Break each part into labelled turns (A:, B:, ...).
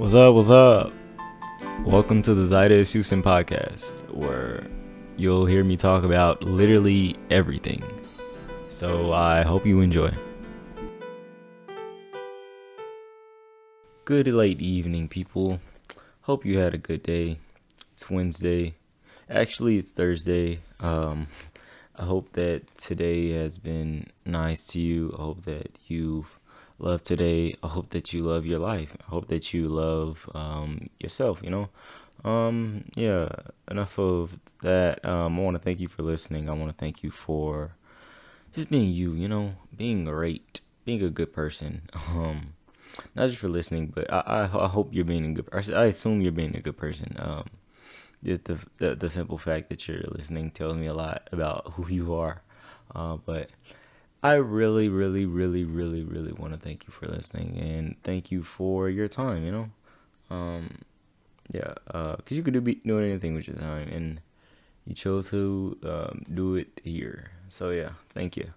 A: What's up? What's up? Welcome to the Zyda Susan podcast, where you'll hear me talk about literally everything. So I hope you enjoy. Good late evening, people. Hope you had a good day. It's Wednesday. Actually, it's Thursday. I hope that today has been nice to you. I hope that you've loved today. I hope that you love your life. I hope that you love yourself, Yeah, enough of that. I want to thank you for listening. I want to thank you for just being you, being great, being a good person. Not just for listening, but I hope you're being a good person. I assume you're being a good person. Just the simple fact that you're listening tells me a lot about who you are. But I really, really, really, really, really want to thank you for listening and thank you for your time. Because you could be doing anything with your time, and you chose to do it here. So yeah, thank you.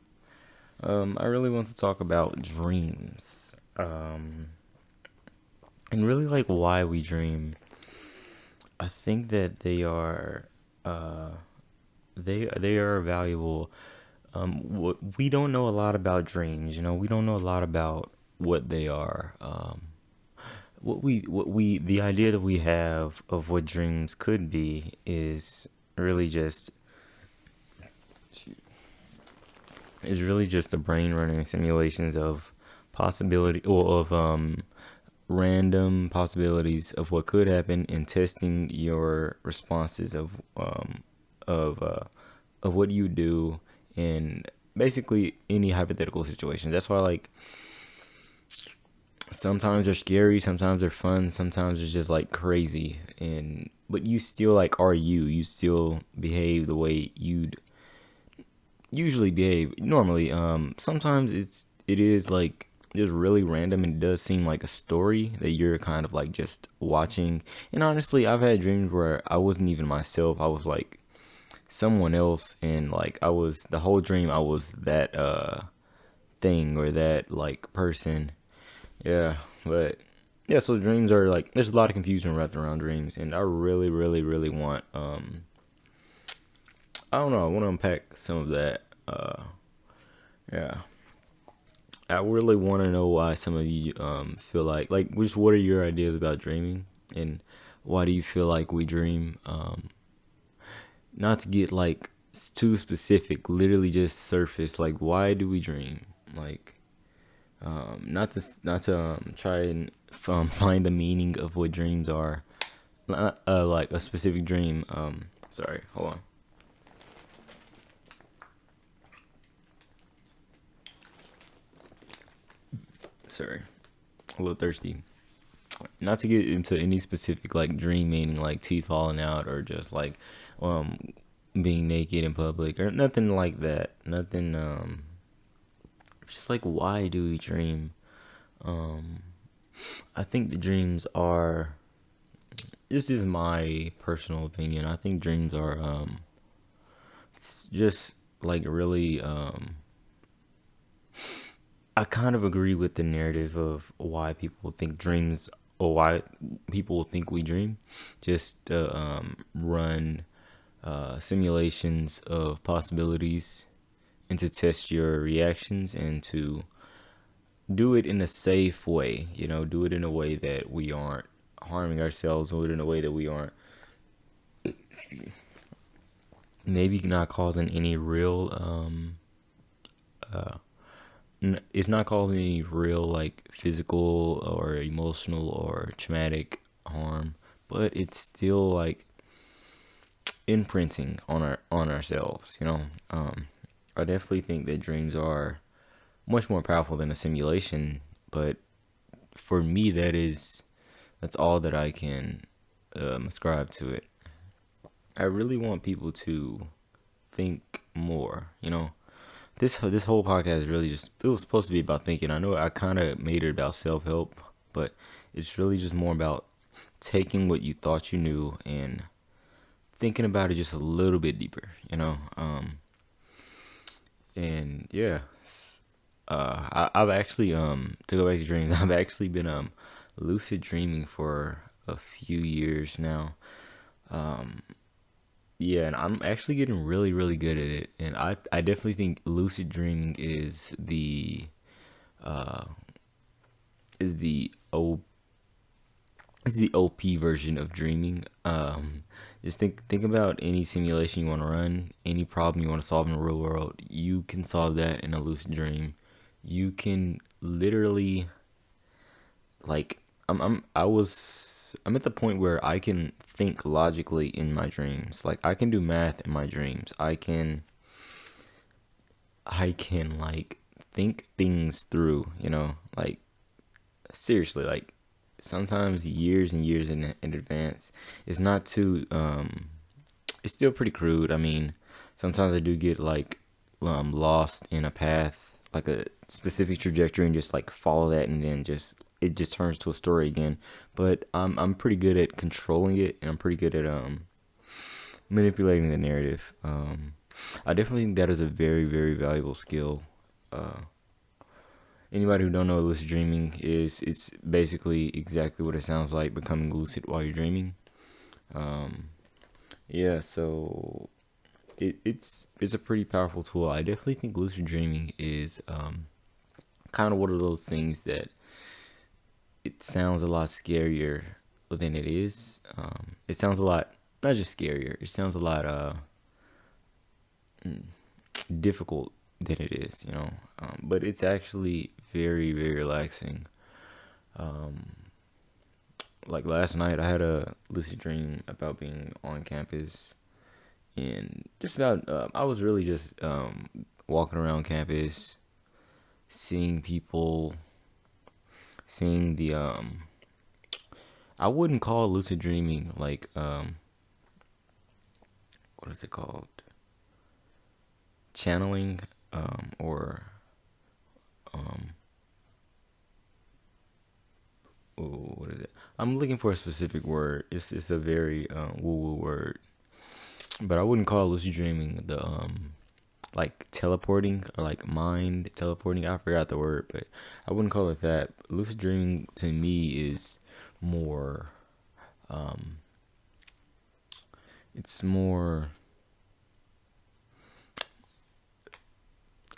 A: I really want to talk about dreams, and really like why we dream. I think that they are valuable. We don't know a lot about dreams. We don't know a lot about what they are. The idea that we have of what dreams could be is really just the brain running simulations of possibility or of random possibilities of what could happen and testing your responses of what you do in basically any hypothetical situation. That's why like sometimes they're scary, sometimes they're fun, sometimes it's just like crazy, and but you still like are you still behave the way you'd usually behave normally. Sometimes it is like just really random, and it does seem like a story that you're kind of like just watching. And honestly, I've had dreams where I wasn't even myself. I was like someone else, and like I was the whole dream I was that thing or that like person. Yeah, but yeah, so dreams are like there's a lot of confusion wrapped around dreams, and I really, really, really want I don't know, I want to unpack some of that. Yeah. I really want to know why some of you feel like just what are your ideas about dreaming, and why do you feel like we dream? Not to get like too specific, literally just surface like why do we dream? Like not to try and find the meaning of what dreams are. Like a specific dream. Sorry, hold on. Sorry, a little thirsty. Not to get into any specific like dream meaning, like teeth falling out or just like um being naked in public or nothing like that. Nothing. Just like why do we dream? Um, I think the dreams are. This is my personal opinion. I think dreams are just like really I kind of agree with the narrative of why people think dreams or why people think we dream. Just to run simulations of possibilities and to test your reactions and to do it in a safe way. Do it in a way that we aren't harming ourselves, do it in a way that we aren't maybe not causing any real it's not causing any real like physical or emotional or traumatic harm, but it's still like imprinting on ourselves. I definitely think that dreams are much more powerful than a simulation, but for me that's all that I can ascribe to it. I really want people to think more. This whole podcast is really just it was supposed to be about thinking. I know I kind of made it about self help, but it's really just more about taking what you thought you knew and thinking about it just a little bit deeper. And yeah, I've actually to go back to dreams. I've actually been lucid dreaming for a few years now. Um, yeah, and I'm actually getting really, really good at it. And I definitely think lucid dreaming uh, is the O is the OP version of dreaming. Just think about any simulation you want to run, any problem you want to solve in the real world. You can solve that in a lucid dream. You can literally like I'm at the point where I can think logically in my dreams. Like I can do math in my dreams. I can like think things through, like seriously, like sometimes years and years in advance. It's not too it's still pretty crude. I mean, sometimes I do get like lost in a path, like a specific trajectory, and just like follow that, and then just it just turns to a story again. But I'm pretty good at controlling it, and I'm pretty good at manipulating the narrative. I definitely think that is a very, very valuable skill. Uh, Anybody who don't know what lucid dreaming is, it's basically exactly what it sounds like, becoming lucid while you're dreaming. Um, yeah, so it's a pretty powerful tool. I definitely think lucid dreaming is kind of one of those things that it sounds a lot scarier than it is. It sounds a lot not just scarier. It sounds a lot difficult than it is, but it's actually very, very relaxing. Um, like last night, I had a lucid dream about being on campus, and just about I was really just walking around campus, seeing people, seeing the I wouldn't call lucid dreaming like what is it called, channeling, or um what is it? I'm looking for a specific word. It's a very woo woo word, but I wouldn't call lucid dreaming the like teleporting or like mind teleporting. I forgot the word, but I wouldn't call it that. Lucid dreaming to me is more um it's more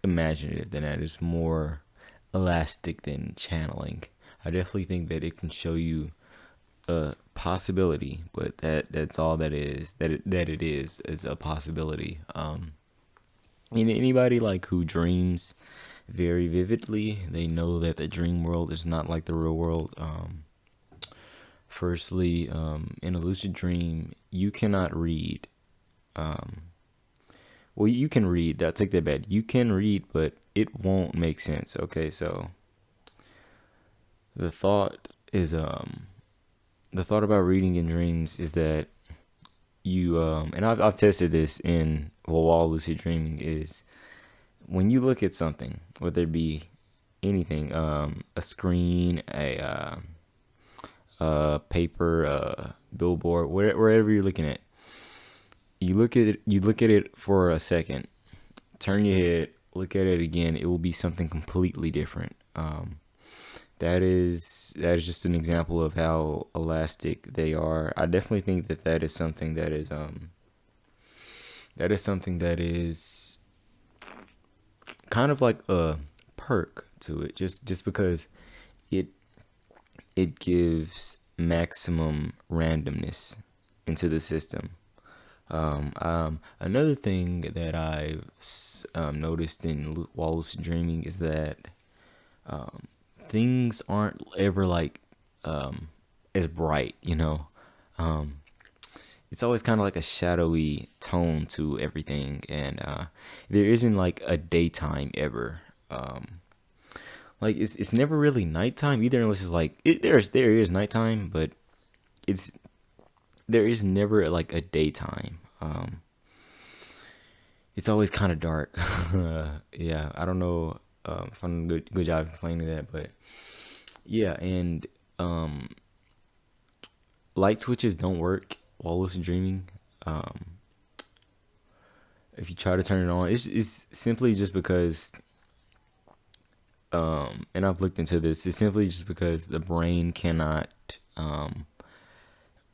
A: imaginative than that. It's more elastic than channeling. I definitely think that it can show you a possibility, but that's all that is. That it is a possibility. And anybody like who dreams very vividly, they know that the dream world is not like the real world. Firstly, in a lucid dream, you cannot read. Um, well, you can read. That take that back. You can read, but it won't make sense. Okay, so the thought is the thought about reading in dreams is that you and I've tested this in while lucid dreaming is when you look at something, whether it be anything, a screen, a paper, a billboard, wherever you're looking at, you look at it for a second, turn your head, look at it again, it will be something completely different. That is just an example of how elastic they are. I definitely think that is something that is kind of like a perk to it, just because it it gives maximum randomness into the system. Another thing that I've noticed in while lucid dreaming is that um, things aren't ever like as bright. Um, it's always kind of like a shadowy tone to everything, and there isn't like a daytime ever. Like it's never really nighttime either, unless it's like there is nighttime, but it's there is never like a daytime. It's always kind of dark. Yeah, I don't know if I'm doing a good job explaining that, but yeah, and um, light switches don't work while lucid dreaming. Um, if you try to turn it on, it's simply just because and I've looked into this. It's simply just because the brain cannot um,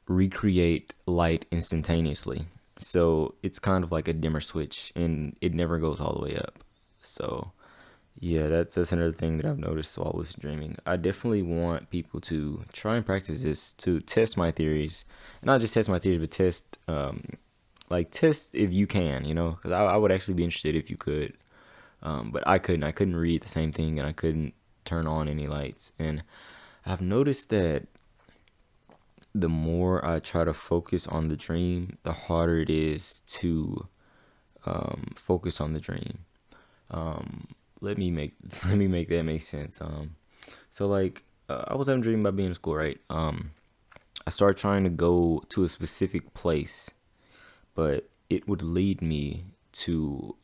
A: recreate light instantaneously. So it's kind of like a dimmer switch, and it never goes all the way up. So yeah, that's another thing that I've noticed while lucid dreaming. I definitely want people to try and practice this to test my theories, not just test my theories, but test test if you can, because I would actually be interested if you could. But I couldn't. I couldn't read the same thing, and I couldn't turn on any lights. And I've noticed that the more I try to focus on the dream, the harder it is to focus on the dream. Um, let me make let me make that make sense. So like I was having a dream about being in school, right? I started trying to go to a specific place, but it would lead me to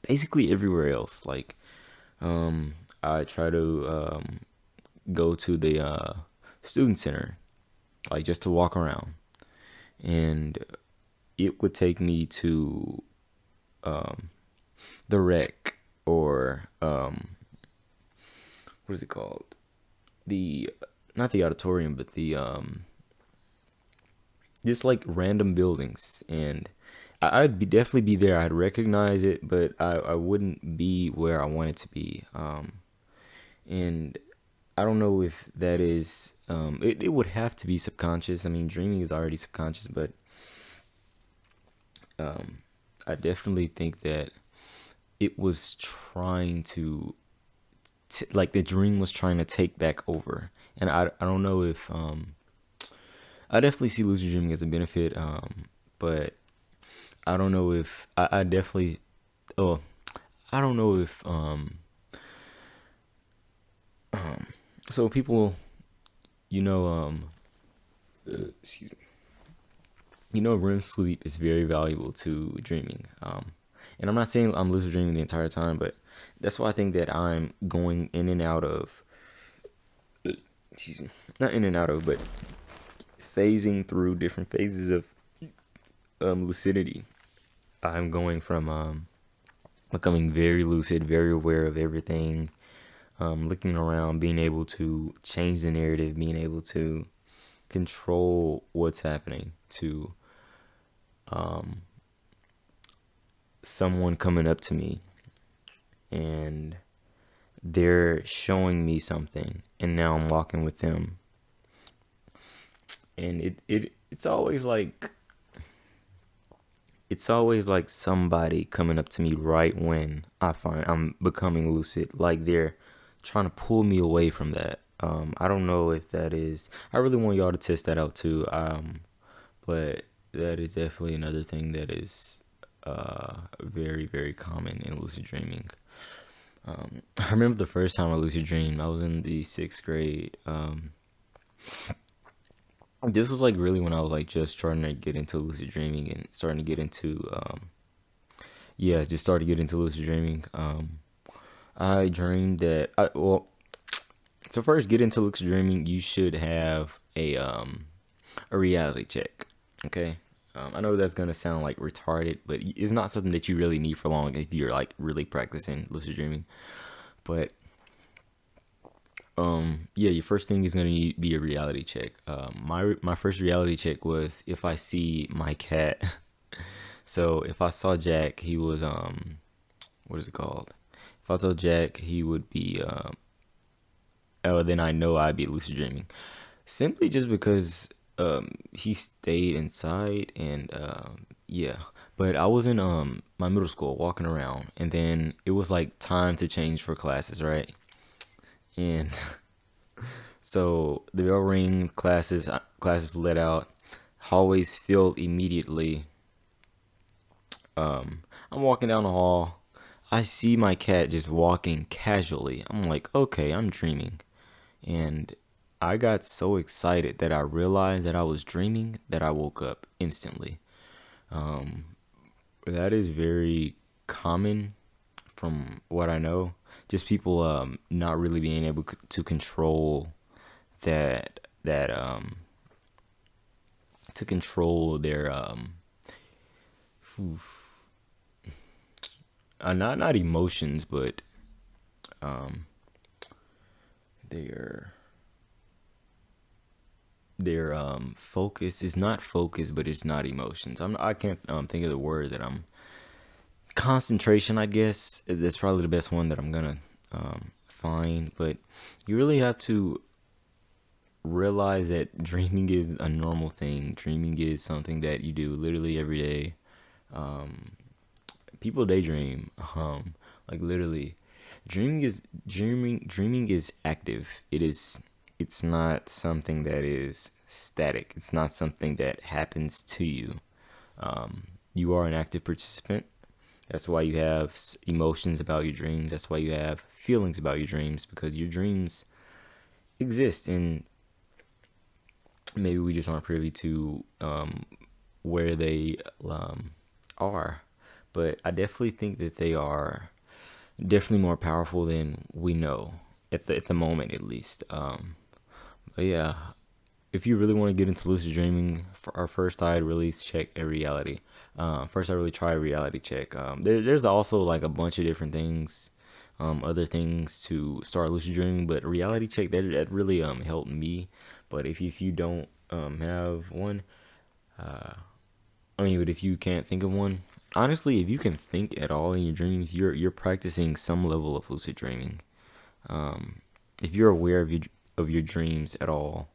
A: basically everywhere else. Like I try to go to the student center, like just to walk around, and it would take me to the rec or what is it called? The Not the auditorium, but the just like random buildings, and I'd definitely be there. I'd recognize it, but I wouldn't be where I want it to be. And I don't know if that is it would have to be subconscious. I mean, dreaming is already subconscious, but I definitely think that it was trying to like the dream was trying to take back over. And I don't know if I definitely see lucid dreaming as a benefit, but I don't know if I definitely oh I don't know if so people, you know excuse me, REM sleep is very valuable to dreaming. And I'm not saying I'm lucid dreaming the entire time, but that's why I think that I'm going in and out of, excuse me, not in and out of, but phasing through different phases of lucidity. I'm going from becoming very lucid, very aware of everything, looking around, being able to change the narrative, being able to control what's happening, to someone coming up to me and they're showing me something, and now I'm walking with them. And it's always like somebody coming up to me right when I find I'm becoming lucid, like they're trying to pull me away from that. I don't know if that is. I really want y'all to test that out too. But that is definitely another thing that is very, very common in lucid dreaming. I remember the first time I lucid dreamed. I was in the 6th grade. This was like really when I was like just starting to get into lucid dreaming and starting to get into just started to get into lucid dreaming. I dreamed that so first get into lucid dreaming, you should have a reality check. Okay. I know that's gonna sound like retarded, but it's not something that you really need for long if you're like really practicing lucid dreaming. But your first thing is gonna be a reality check. My first reality check was if I see my cat. So if I saw Jack, he was what is it called? If I saw Jack, he would be then I know I'd be lucid dreaming. Simply just because he stayed inside, and but I was in my middle school walking around, and then it was like time to change for classes, right? And so the bell ring, classes let out, hallways filled immediately. I'm walking down the hall, I see my cat just walking casually. I'm like, okay, I'm dreaming. And I got so excited that I realized that I was dreaming that I woke up instantly. Um, that is very common from what I know. Just people not really being able to control that to control their oof, not emotions, but their focus is not focus, but it's not emotions. I can't think of the word that I'm concentration, I guess. That's probably the best one that I'm gonna find. But you really have to realize that dreaming is a normal thing. Dreaming is something that you do literally every day. People daydream. Like literally, dreaming is active. It's not something that is static. It's not something that happens to you. You are an active participant. That's why you have emotions about your dreams. That's why you have feelings about your dreams, because your dreams exist, and maybe we just aren't privy to where they are. But I definitely think that they are definitely more powerful than we know at the moment, at least. But yeah, if you really want to get into lucid dreaming, for our first I'd really check a reality. First, I really try a reality check. There's also like a bunch of different things, other things to start lucid dreaming, but reality check that really helped me. But if you don't have one, but if you can't think of one, honestly, if you can think at all in your dreams, you're practicing some level of lucid dreaming. If you're aware of your dreams at all,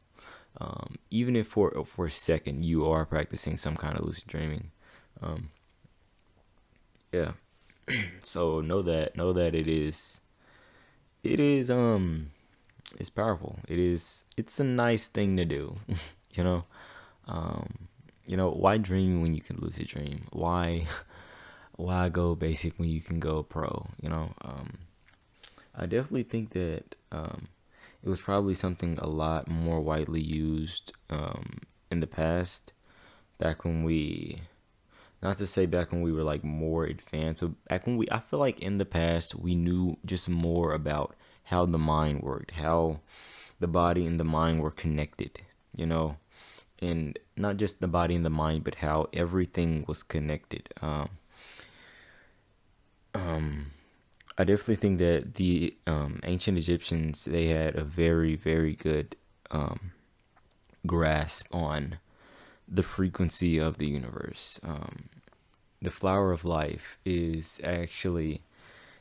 A: even if for a second you are practicing some kind of lucid dreaming. Yeah. So know that it is it's powerful. It's a nice thing to do. you know. Why dream when you can lucid dream? Why go basic when you can go pro? I definitely think that it was probably something a lot more widely used in the past, back when we, not to say back when we were like more advanced, but back when I feel like in the past we knew just more about how the mind worked, how the body and the mind were connected, you know, and not just the body and the mind, but how everything was connected. I definitely think that the ancient Egyptians, they had a very, very good grasp on the frequency of the universe. The flower of life is actually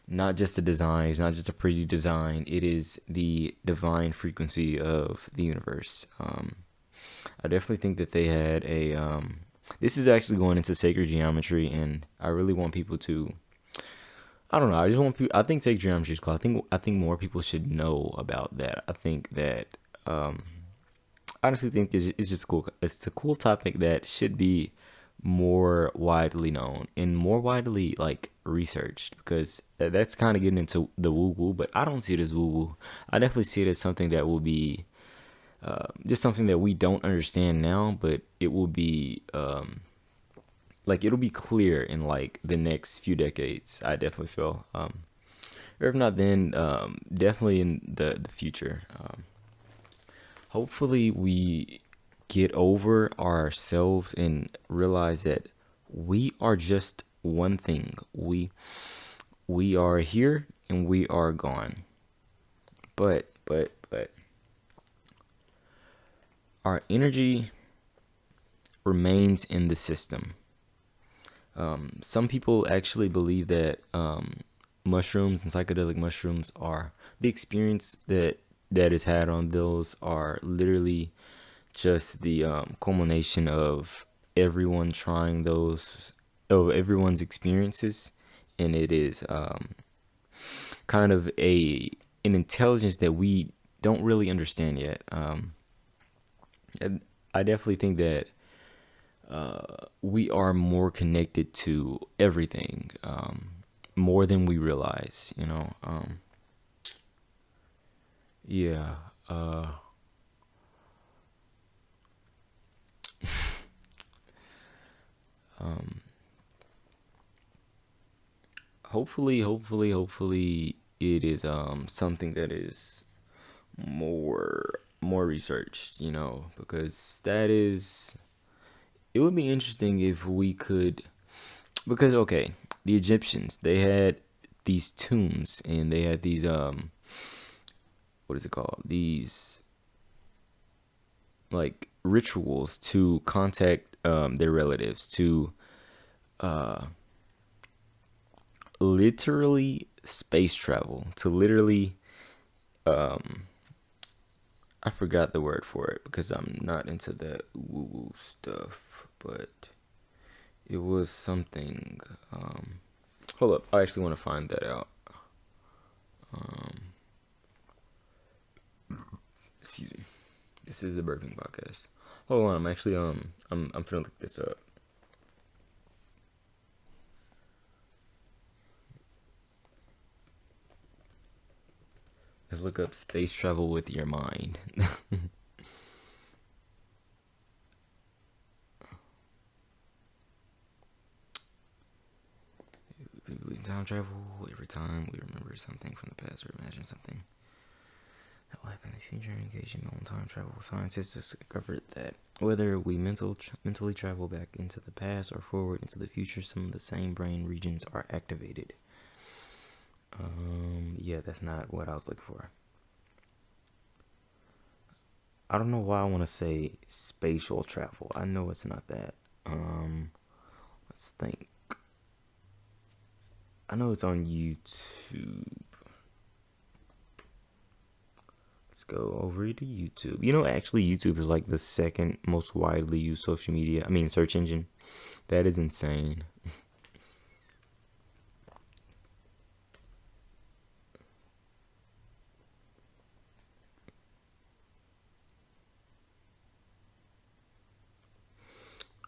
A: not just a design, it's not just a pretty design, it is the divine frequency of the universe. I definitely think that they had a. This is actually going into sacred geometry, and I really want people to. I don't know. I just want people. I think sacred geometry is cool. I think more people should know about that. I think that. I honestly think it's just cool. It's a cool topic that should be more widely known and more widely like researched, because that's kind of getting into the woo woo. But I don't see it as woo woo. I definitely see it as something that will be just something that we don't understand now, but it will be like it'll be clear in like the next few decades. I definitely feel, or if not then, definitely in the future. Hopefully, we get over ourselves and realize that we are just one thing. We are here and we are gone. But our energy remains in the system. Some people actually believe that mushrooms and psychedelic mushrooms are the experience that is had on those are literally just the culmination of everyone trying those, of everyone's experiences, and it is kind of an intelligence that we don't really understand yet. And I definitely think that we are more connected to everything, more than we realize. Yeah. Um, hopefully, it is something that is more researched. Because it would be interesting if we could, because okay, the Egyptians, they had these tombs, and they had these what is it called? These like rituals to contact their relatives, to literally space travel, to literally I forgot the word for it because I'm not into that woo woo stuff, but it was something. Hold up, I actually want to find that out. Excuse me. This is a burping podcast. Hold on, I'm actually I'm finna look this up. Let's look up space travel with your mind. We believe in time travel. Every time we remember something from the past or imagine something that will happen in the future, engaging in time travel. Scientists discovered that whether we mentally travel back into the past or forward into the future, some of the same brain regions are activated. Yeah, that's not what I was looking for. I don't know why I want to say spatial travel. I know it's not that. Let's think. I know it's on YouTube. Let's go over to YouTube. You know, actually, YouTube is like the second most widely used social media. I mean, search engine. That is insane.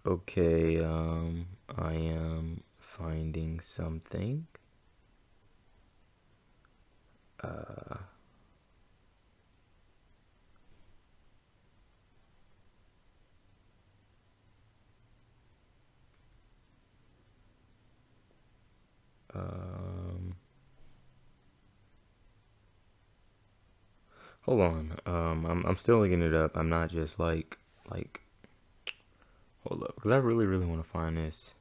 A: Okay, I am finding something. Hold on. I'm still looking it up. I'm not just like hold up, because I really want to find this.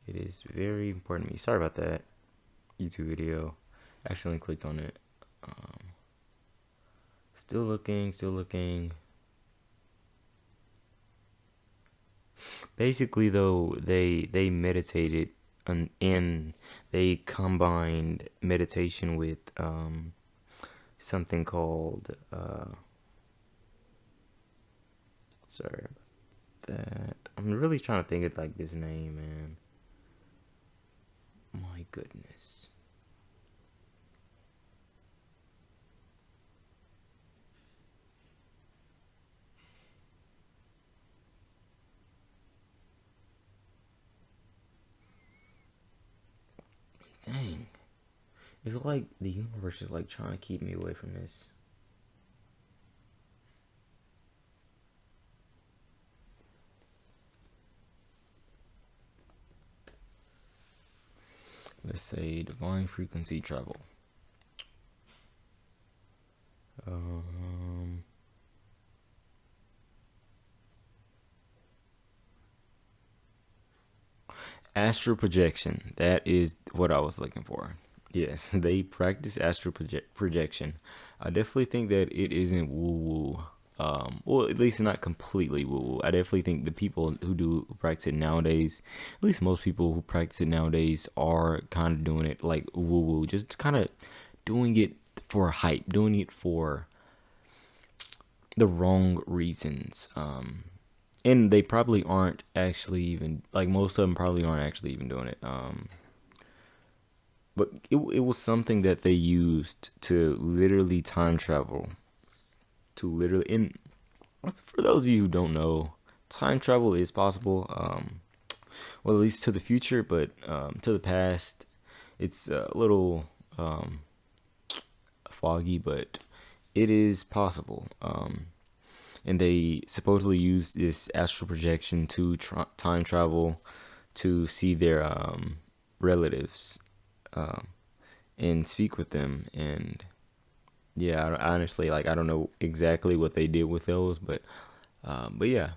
A: It is very important to me. Sorry about that. YouTube video. I accidentally clicked on it. Still looking. Basically, though, they meditated and they combined meditation with something called sorry about that. I'm really trying to think of like this name, man. My goodness. Dang. It's like the universe is like trying to keep me away from this. Let's say divine frequency travel. Astral projection. That is what I was looking for. Yes, they practice astral projection. I definitely think that it isn't woo woo. Well, at least not completely woo woo. I definitely think the people who do practice it nowadays, at least most people who practice it nowadays, are kind of doing it like woo woo, just kind of doing it for hype, doing it for the wrong reasons. And they probably aren't actually even like most of them probably aren't actually even doing it. But it was something that they used to literally time travel. To literally, and for those of you who don't know, time travel is possible. Well, at least to the future, but to the past, it's a little foggy, but it is possible. And they supposedly use this astral projection to time travel to see their relatives and speak with them. And yeah, I honestly, like, I don't know exactly what they did with those, but yeah,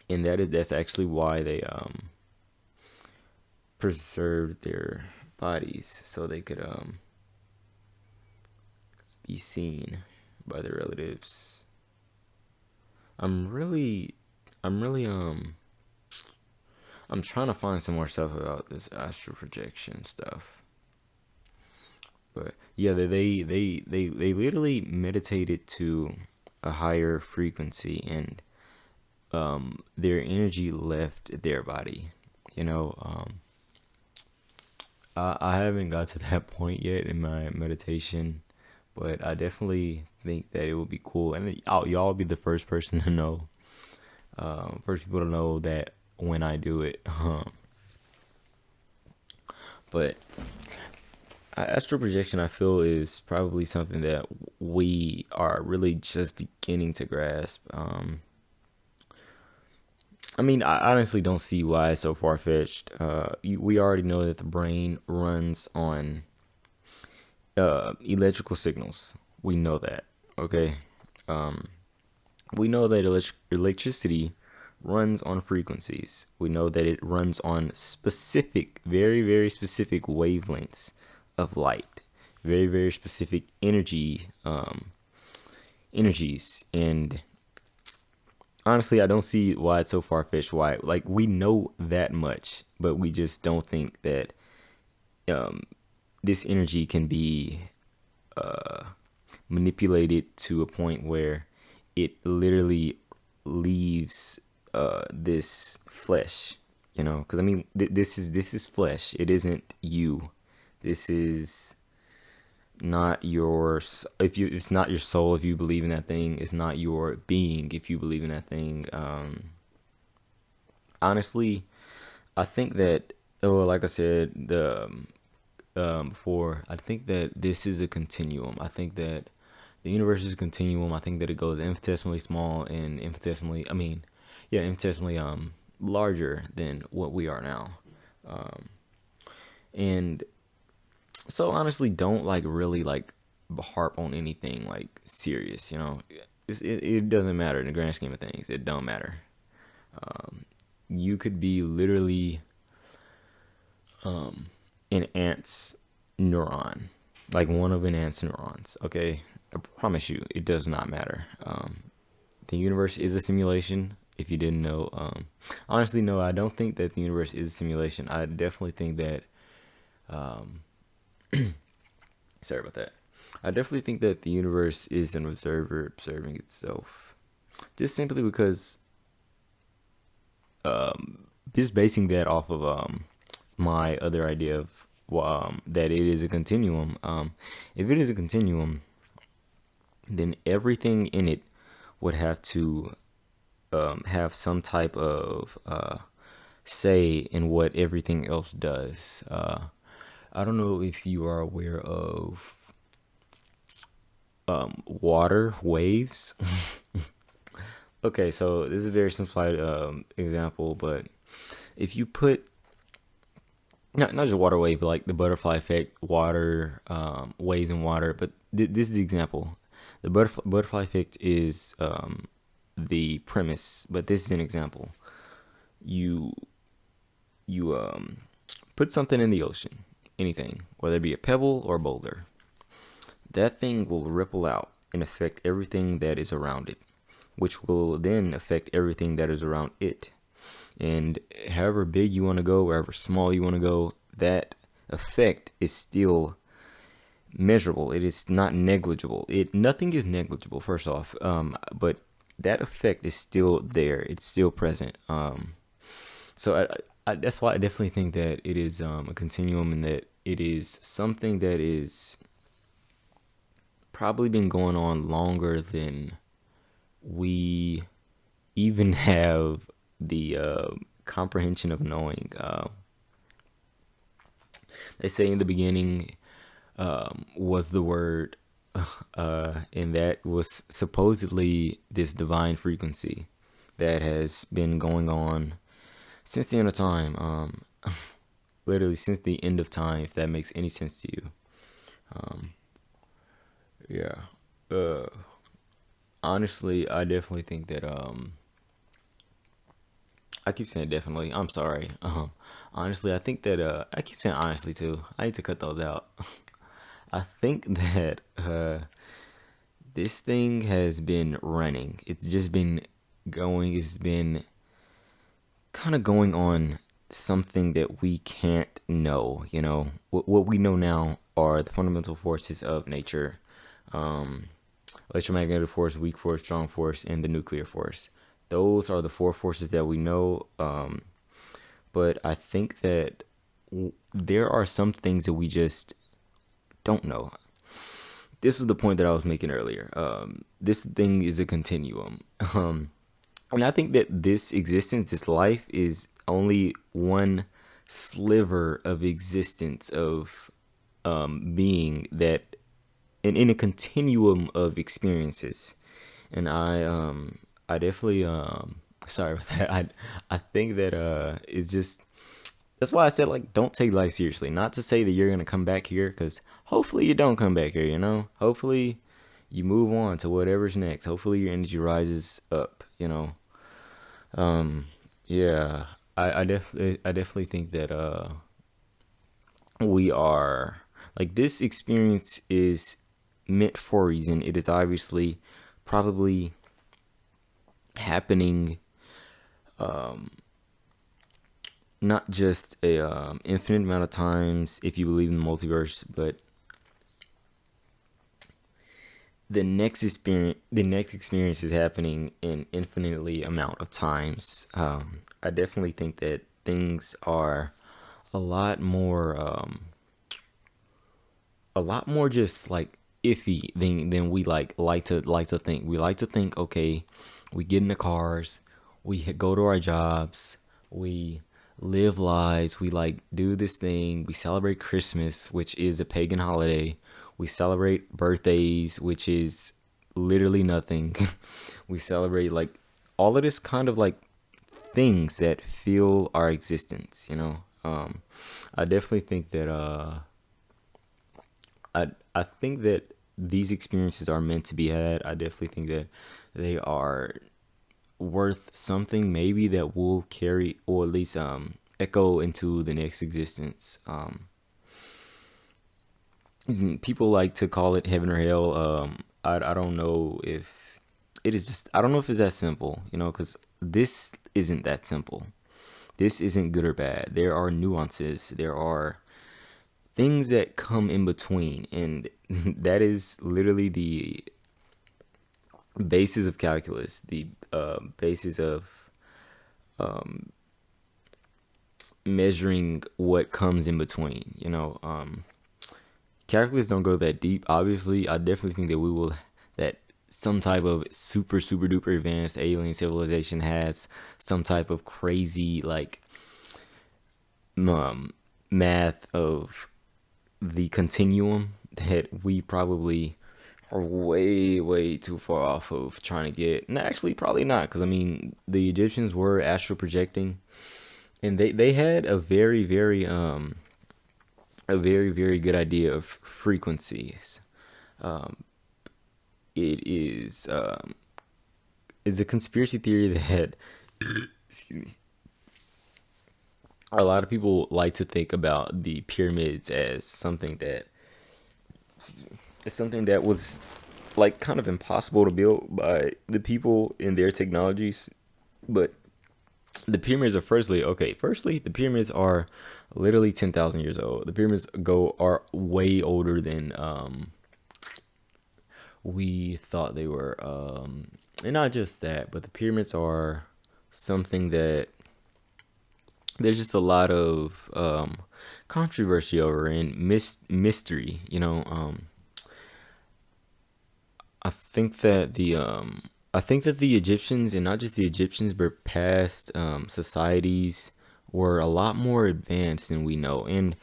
A: and that's actually why they preserved their bodies so they could be seen by their relatives. I'm really I'm really I'm trying to find some more stuff about this astral projection stuff. But yeah, they literally meditated to a higher frequency, and their energy left their body. You know, I haven't got to that point yet in my meditation, but I definitely think that it would be cool, and y'all be the first person to know, first people to know that when I do it. But astral projection, I feel, is probably something that we are really just beginning to grasp. I mean, I honestly don't see why it's so far fetched. We already know that the brain runs on electrical signals. We know that. Okay. We know that electricity runs on frequencies. We know that it runs on specific, very, very specific wavelengths of light, very, very specific energies. And honestly, I don't see why it's so far fetched. Why, like, we know that much, but we just don't think that um, this energy can be manipulated to a point where it literally leaves this flesh. You know, because I mean, this is flesh. It isn't you. This is not your, if you, it's not your soul if you believe in that thing. It's not your being if you believe in that thing. Honestly, I think that, oh, like I said, before, I think that this is a continuum. I think that the universe is a continuum. I think that it goes infinitesimally small and infinitesimally, I mean, yeah, infinitesimally larger than what we are now. And so honestly, don't like really like harp on anything like serious. You know, it doesn't matter in the grand scheme of things. It don't matter. You could be literally an ant's neuron, like one of an ant's neurons. Okay, I promise you, it does not matter. The universe is a simulation. If you didn't know, honestly, no, I don't think that the universe is a simulation. I definitely think that. Sorry about that. I definitely think that the universe is an observer observing itself, just simply because, just basing that off of my other idea of that it is a continuum. If it is a continuum, then everything in it would have to have some type of say in what everything else does. I don't know if you are aware of water waves. Okay, so this is a very simplified example, but if you put not just water wave, but like the butterfly effect, water waves in water. But this is the example. The butterfly effect is the premise, but this is an example. You put something in the ocean, anything, whether it be a pebble or a boulder. That thing will ripple out and affect everything that is around it, which will then affect everything that is around it. And however big you want to go, wherever small you want to go, that effect is still measurable. It is not negligible. Nothing is negligible, first off. But that effect is still there. It's still present. So that's why I definitely think that it is a continuum, and that it is something that is probably been going on longer than we even have the comprehension of knowing. They say in the beginning was the word, and that was supposedly this divine frequency that has been going on since the end of time. Literally since the end of time, if that makes any sense to you. Yeah. Honestly, I definitely think that I keep saying definitely. I'm sorry. Honestly, I think that I keep saying honestly too. I need to cut those out. I think that this thing has been running. It's just been going. It's been kind of going on something that we can't know. You know, what we know now are the fundamental forces of nature: um, electromagnetic force, weak force, strong force, and the nuclear force. Those are the four forces that we know. But I think that there are some things that we just don't know. This was the point that I was making earlier. This thing is a continuum. And I think that this existence, this life, is only one sliver of existence of being that in a continuum of experiences. And I definitely sorry about that. I think that it's just that's why I said like don't take life seriously. Not to say that you're gonna come back here, because hopefully you don't come back here. You know, hopefully you move on to whatever's next. Hopefully your energy rises up. You know, yeah. I definitely think that we are like this experience is meant for a reason. It is obviously probably happening not just a infinite amount of times if you believe in the multiverse, but the next experience is happening in infinitely amount of times. I definitely think that things are a lot more just like iffy than we like to think. We like to think, okay, we get in the cars, we go to our jobs, we live lives, we like do this thing, we celebrate Christmas, which is a pagan holiday, we celebrate birthdays, which is literally nothing. We celebrate like all of this kind of like things that feel our existence, you know. I definitely think that I think that these experiences are meant to be had. I definitely think that they are worth something maybe that will carry or at least echo into the next existence. People like to call it heaven or hell. I don't know if it is just I don't know if it's that simple, you know, because this isn't that simple. This isn't good or bad. There are nuances. There are things that come in between, and that is literally the basis of calculus, the basis of measuring what comes in between. You know, calculus don't go that deep. Obviously, I definitely think that we will that some type of super super duper advanced alien civilization has some type of crazy like math of the continuum that we probably are way way too far off of trying to get. And actually probably not, because I mean the Egyptians were astral projecting, and they had a very very good idea of frequencies. It is a conspiracy theory that excuse me, a lot of people like to think about the pyramids as something that is something that was like kind of impossible to build by the people in their technologies. But the pyramids are firstly the pyramids are literally 10,000 years old. The pyramids are way older than we thought they were. And not just that, but the pyramids are something that there's just a lot of controversy over and mystery. You know, I think that the Egyptians, and not just the Egyptians, but past societies were a lot more advanced than we know. And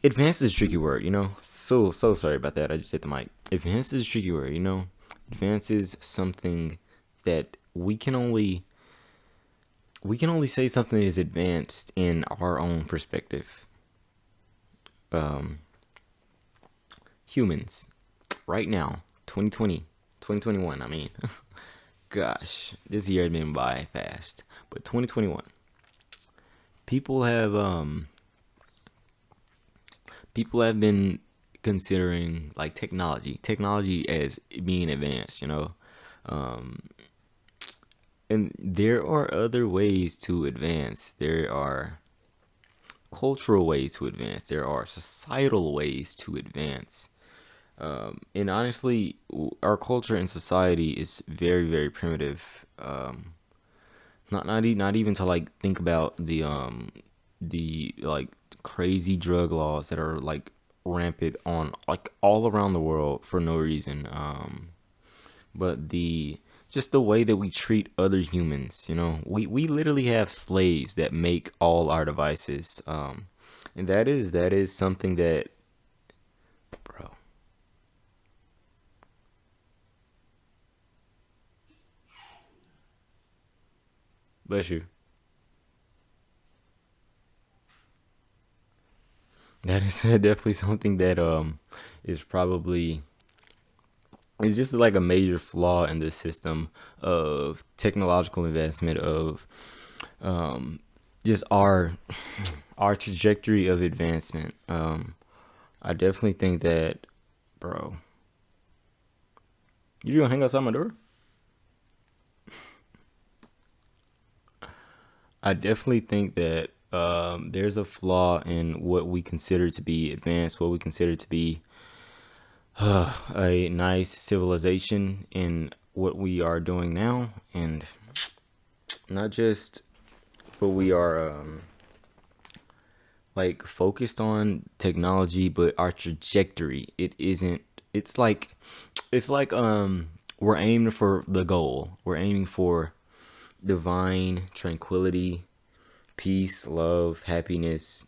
A: advanced is a tricky word, you know. So sorry about that. I just hit the mic. Advanced is a tricky word, you know. Advanced is something that we can only say something is advanced in our own perspective. Um, Humans, right now, 2020, 2021. I mean, gosh, this year has been by fast. But 2021. people have people have been considering like technology as being advanced, you know. Um, and there are other ways to advance. There are cultural ways to advance. There are societal ways to advance. And honestly, our culture and society is very, very primitive. Not even to like think about the like crazy drug laws that are like rampant on like all around the world for no reason. But the just the way that we treat other humans, you know, we literally have slaves that make all our devices. And that is something that, bro, bless you. That is definitely something that is probably it's just like a major flaw in the system of technological investment of um, just our trajectory of advancement. I definitely think that, bro, you gonna hang outside my door? I definitely think that there's a flaw in what we consider to be advanced, what we consider to be a nice civilization in what we are doing now, and not just what we are like focused on technology, but our trajectory. It isn't. It's like we're aiming for the goal. We're aiming for divine tranquility, peace, love, happiness,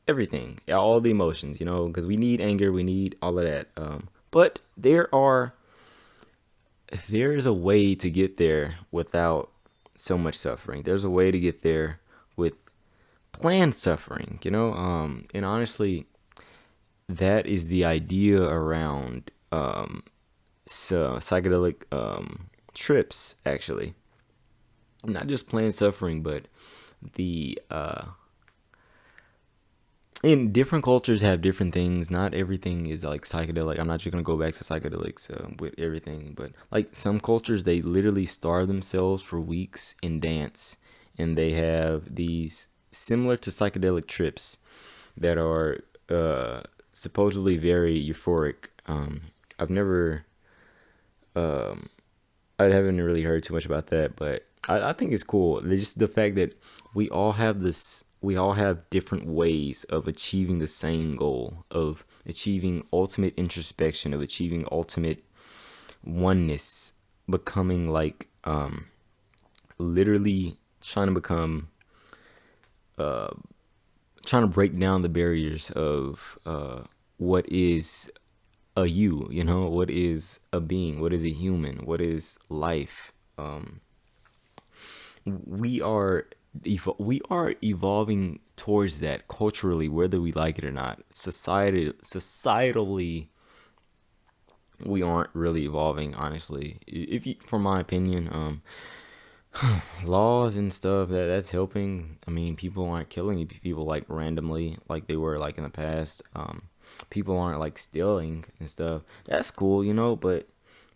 A: everything, all the emotions, you know, because we need anger, we need all of that. But there is a way to get there without so much suffering. There's a way to get there with planned suffering, you know. And honestly, that is the idea around psychedelic trips. Actually, not just planned suffering, but the and different cultures have different things. Not everything is like psychedelic. I'm not just gonna go back to psychedelics with everything, but like some cultures, they literally starve themselves for weeks in dance, and they have these similar to psychedelic trips that are supposedly very euphoric. I've never, I haven't really heard too much about that, but I think it's cool. Just the fact that we all have different ways of achieving the same goal, of achieving ultimate introspection, of achieving ultimate oneness, becoming like, literally trying to become, trying to break down the barriers of what is a you know, what is a being, what is a human, what is life. We are we are evolving towards that culturally, whether we like it or not. Societally, we aren't really evolving, honestly. If you, for my opinion, laws and stuff that's helping. I mean, people aren't killing people like randomly like they were like in the past. People aren't like stealing and stuff. That's cool, you know, but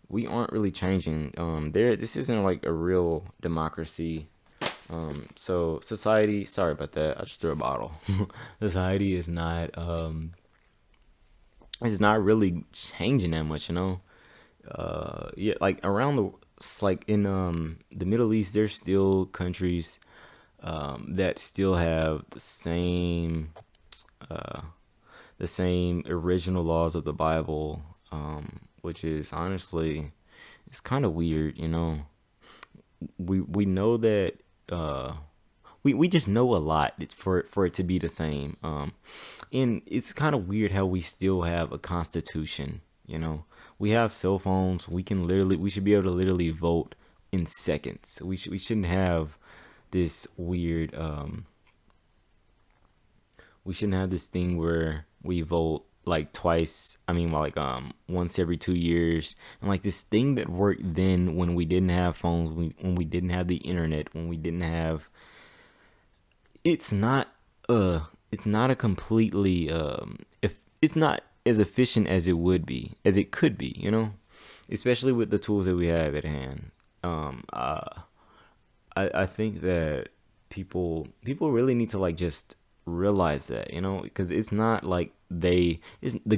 A: we aren't really changing. There, this isn't like a real democracy. So society, sorry about that. I just threw a bottle. Society is not really changing that much, you know. Yeah, like around the it's like in the Middle East, there's still countries that still have the same original laws of the Bible, which is honestly it's kind of weird, you know. We know that uh we just know a lot for it to be the same. And it's kind of weird how we still have a constitution, you know. We have cell phones. We should be able to literally vote in seconds. We shouldn't have this weird we shouldn't have this thing where we vote like twice. I mean, like once every 2 years, and like this thing that worked then when we didn't have phones, when we didn't have the internet, when we didn't have it's not it's not a completely if it's not as efficient as it would be, as it could be, you know, especially with the tools that we have at hand. um uh I think that people really need to like just realize that, you know, because it's not like the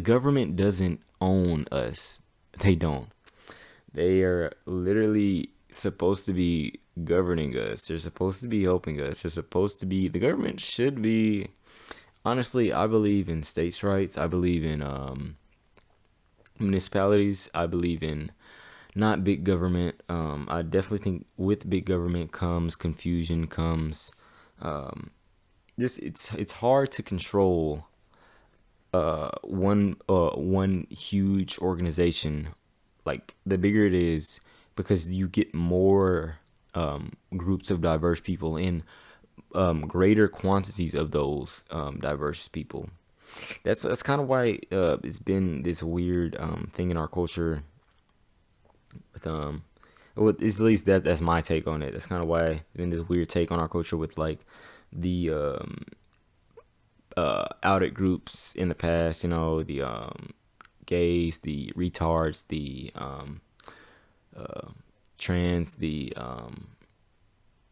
A: government doesn't own us. They don't. They are literally supposed to be governing us. They're supposed to be helping us. They're supposed to be, the government should be, honestly, I believe in states' rights. I believe in municipalities. I believe in not big government. I definitely think with big government comes confusion, comes just it's hard to control one huge organization. Like the bigger it is, because you get more groups of diverse people in greater quantities of those diverse people. That's kind of why it's been this weird thing in our culture with well, at least that's my take on it. That's kind of why it's been this weird take on our culture with like the outed groups in the past, you know, the gays, the retards, the trans, the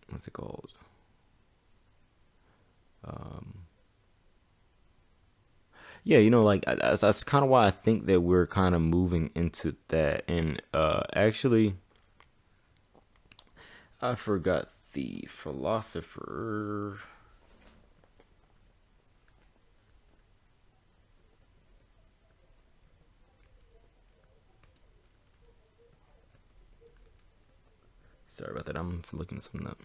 A: what's it called? Yeah, you know, like that's kind of why I think that we're kind of moving into that. And actually, I forgot the philosopher. Sorry about that. I'm looking something up.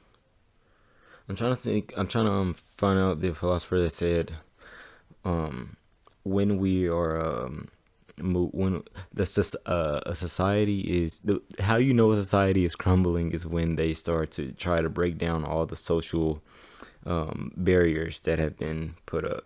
A: I'm trying to think. I'm trying to find out the philosopher that said, when we are when a society is how you know a society is crumbling is when they start to try to break down all the social barriers that have been put up.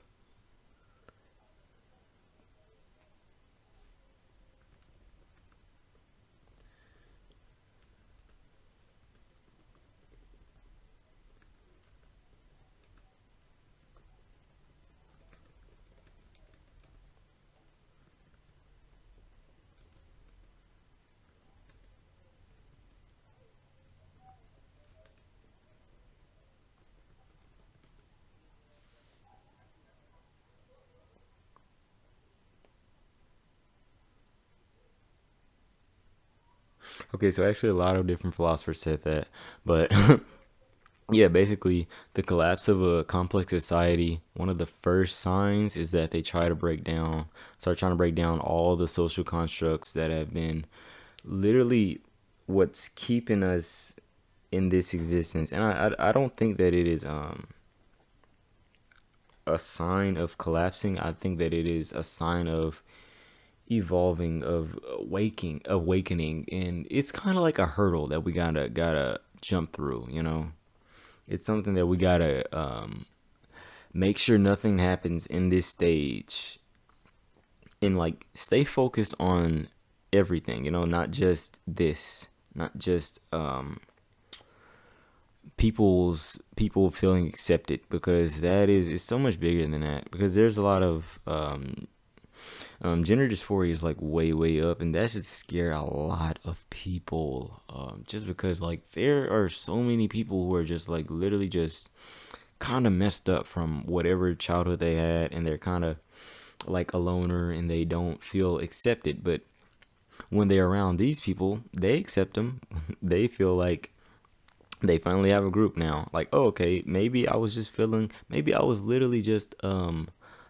A: Okay, so actually a lot of different philosophers said that, but yeah, basically the collapse of a complex society, one of the first signs is that they start trying to break down all the social constructs that have been literally what's keeping us in this existence. And I don't think that it is a sign of collapsing. I think that it is a sign of evolving, of awakening, and it's kind of like a hurdle that we gotta jump through, you know. It's something that we gotta make sure nothing happens in this stage, and like stay focused on everything, you know, not just this, not just people feeling accepted, because that is so much bigger than that, because there's a lot of gender dysphoria is like way up, and that should scare a lot of people. Just because like there are so many people who are just like literally just kind of messed up from whatever childhood they had, and they're kind of like a loner and they don't feel accepted. But when they're around these people, they accept them. They feel like they finally have a group now. Like, oh, okay, maybe I was literally just a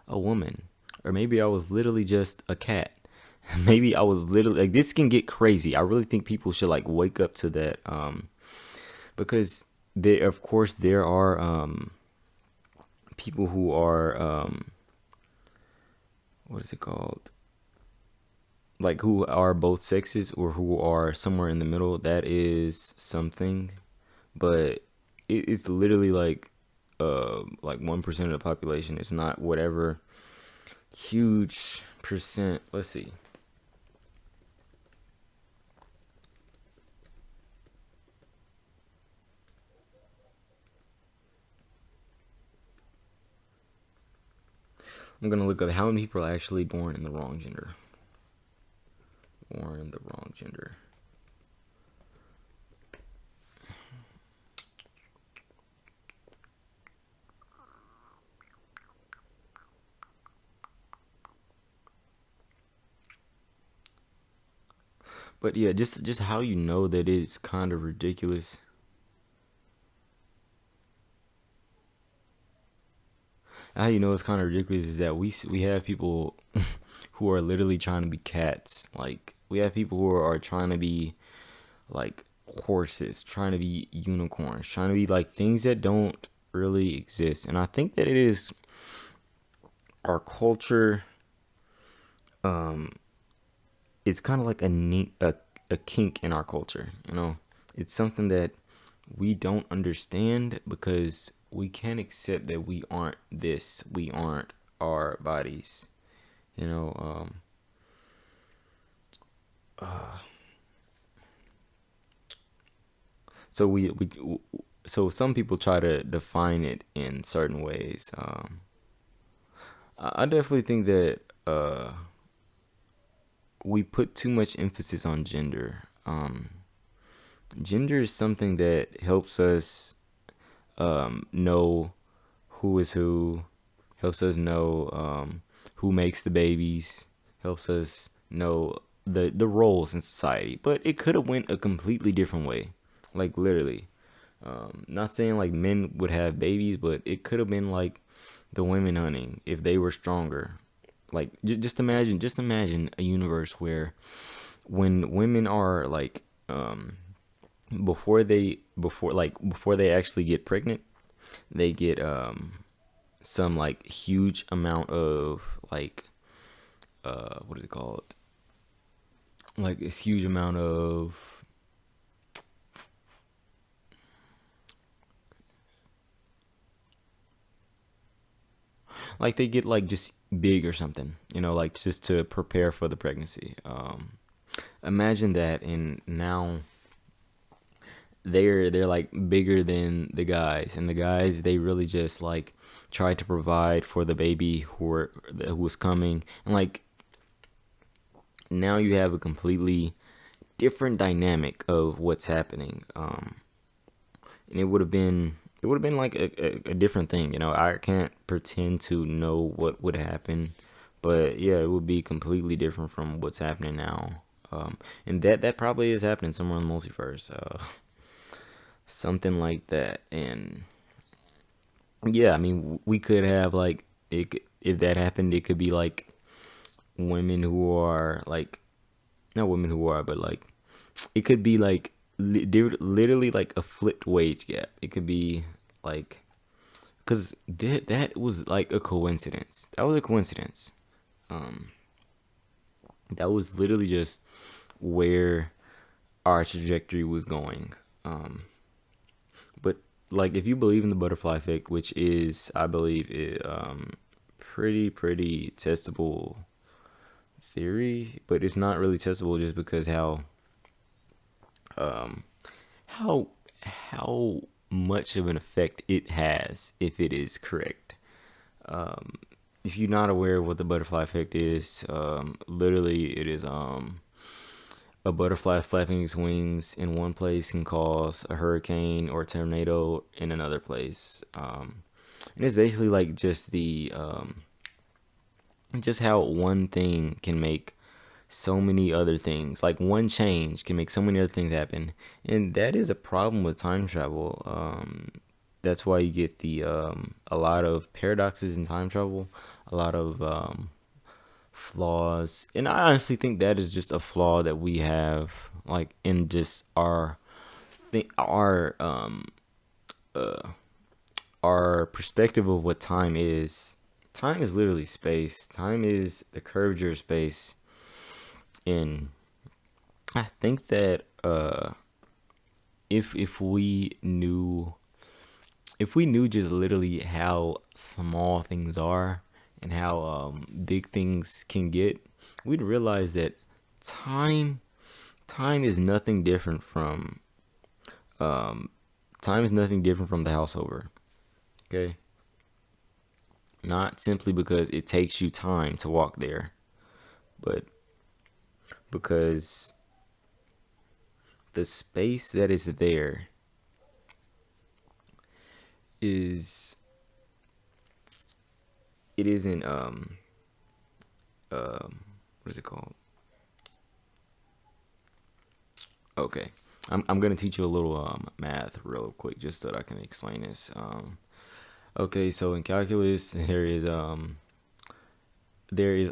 A: woman, or maybe I was literally just a cat. Maybe I was literally like, this can get crazy. I really think people should like wake up to that, because there, of course, there are people who are what is it called? Like who are both sexes or who are somewhere in the middle. That is something, but it's literally like 1% of the population. It's not whatever huge percent. Let's see. I'm gonna look up how many people are actually born in the wrong gender. Born the wrong gender. But yeah, just how you know that it's kind of ridiculous. How you know it's kind of ridiculous is that we have people who are literally trying to be cats. Like we have people who are trying to be like horses, trying to be unicorns, trying to be like things that don't really exist. And I think that it is our culture. It's kind of like a kink in our culture. You know, it's something that we don't understand because we can't accept that we aren't this. We aren't our bodies. You know. So so some people try to define it in certain ways. I definitely think that we put too much emphasis on gender. Gender is something that helps us know who is who, helps us know who makes the babies, helps us know the roles in society. But it could have went a completely different way, like literally. Not saying like men would have babies, but it could have been like the women hunting if they were stronger. Like just imagine a universe where when women are like before they actually get pregnant, they get some like huge amount of like what is it called? Like this huge amount of like they get like just big or something, you know, like just to prepare for the pregnancy. Imagine that, and now they're like bigger than the guys, and the guys they really just like try to provide for the baby who was coming, and like now you have a completely different dynamic of what's happening. And it would have been like a different thing, you know. I can't pretend to know what would happen, but yeah, it would be completely different from what's happening now. And that probably is happening somewhere in the multiverse, something like that. And yeah, I mean, we could have like if that happened, it could be like women who are like not women who are, but like it could be like literally like a flipped wage gap. It could be like because that was like a coincidence. That was a coincidence. Um, that was literally just where our trajectory was going. But like if you believe in the butterfly effect, which is I believe it pretty testable theory, but it's not really testable just because um how how much of an effect it has if it is correct. Um, if you're not aware of what the butterfly effect is, literally it is a butterfly flapping its wings in one place can cause a hurricane or a tornado in another place. And it's basically like just how one thing can make so many other things. Like one change can make so many other things happen, and that is a problem with time travel. That's why you get the a lot of paradoxes in time travel, a lot of flaws, and I honestly think that is just a flaw that we have, like in just our our perspective of what time is. Time is literally space. Time is the curvature of space, and I think that if we knew just literally how small things are and how big things can get, we'd realize that time time is nothing different from um time is nothing different from the house over. Okay, Not simply because it takes you time to walk there, but because the space that is there is it isn't what is it called? Okay. I'm gonna teach you a little math real quick just so that I can explain this. Okay, so in calculus there is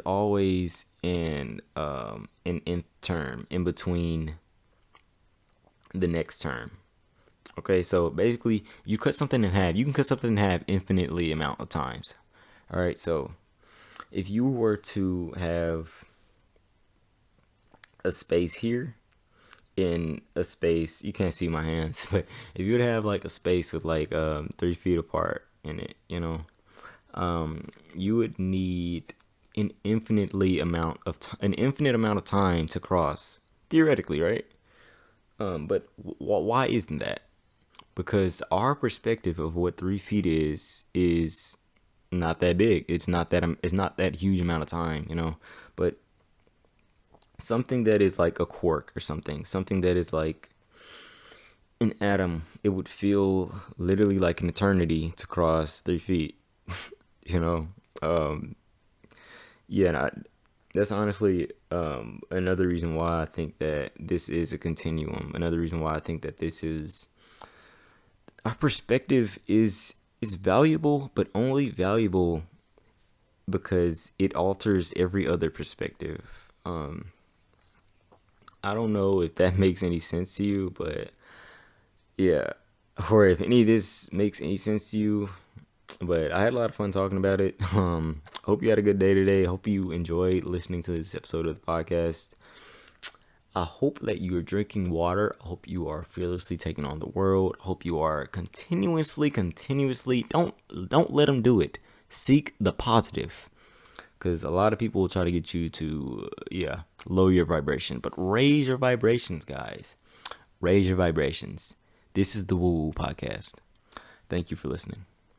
A: always an nth term in between the next term. Okay, so basically you cut something in half. You can cut something in half infinitely amount of times. All right, so if you were to have a space here in a space, you can't see my hands, but if you would have like a space with like 3 feet apart in it, you would need an infinite amount of time to cross, theoretically, right? But why isn't that? Because our perspective of what 3 feet is not that big. It's not that huge amount of time, But something that is like a quark or something that is like an atom, it would feel literally like an eternity to cross 3 feet. you know, yeah, and that's honestly another reason why I think that this is a continuum. Another reason why I think that this is our perspective is valuable, but only valuable because it alters every other perspective. I don't know if that makes any sense to you, but yeah, or if any of this makes any sense to you. But I had a lot of fun talking about it. Hope you had a good day today. Hope you enjoyed listening to this episode of the podcast. I hope that you are drinking water. I hope you are fearlessly taking on the world. I hope you are continuously. Don't let them do it. Seek the positive, because a lot of people will try to get you to lower your vibration, but raise your vibrations, guys. Raise your vibrations. This is the Woo Woo Podcast. Thank you for listening.